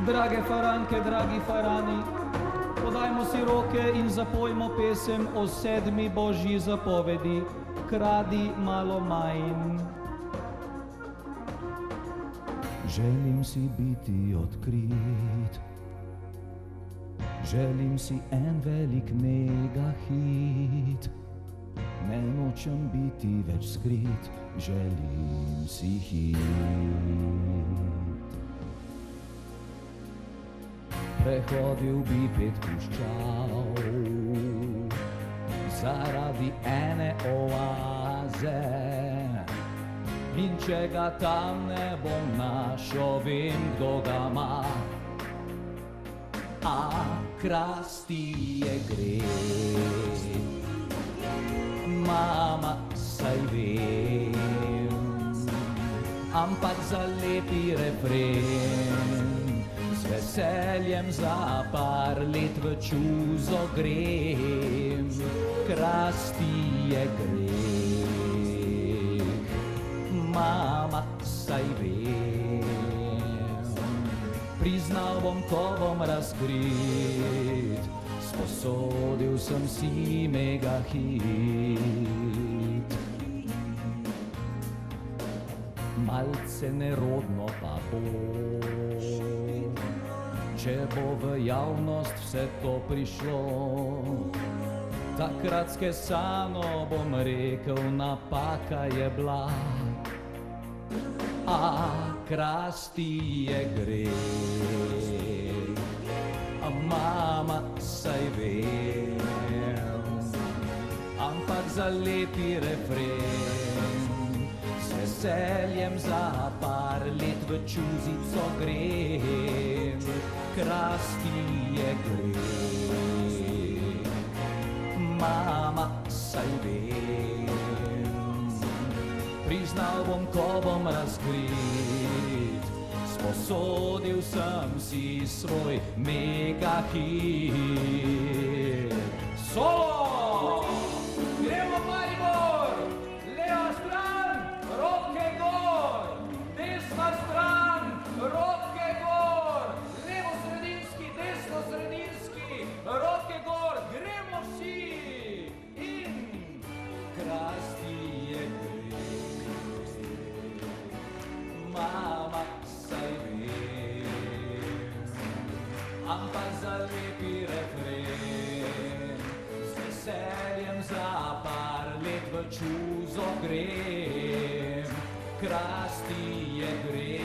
Drage faranke, dragi farani, podajmo si roke in zapojmo pesem o 7. božji zapovedi: kradi malo manj. Želim si biti odkrit, želim si en velik mega hit, ne nočem biti več skrit, želim si hit. Prehodil bi 5 puščav zaradi ene oaze, in če ga tam ne bom našel, vem, kdo ga ima. A krasti je greh, mama, saj vem, ampak za lepi refren z veseljem za par let v čuzo grem. Krasti je greh, mama, saj vem, priznal bom, ko bom razkrit, sposodil sem si mega hit. Malce nerodno pa bo, če bo v javnost vse to prišlo, takrat skesano bom rekel, napaka je bila. A krasti je greh, a mama, saj vem, ampak za lepi refren z veseljem za par let v čuzico grem. Krasti je greh, mama, saj vem, priznal bom, ko bom razkrit, sposodil sem si svoj mega hit. Solo! Gremo Maribor! Leva stran, roke gor! Desna stran, roke gor! Levo sredinski, desno sredinski, roke gor! Gremo vsi! In krasti je greh, mama, saj vem, ampak za lepi refren z veseljem za par let v čuzo grem. Krasti je greh.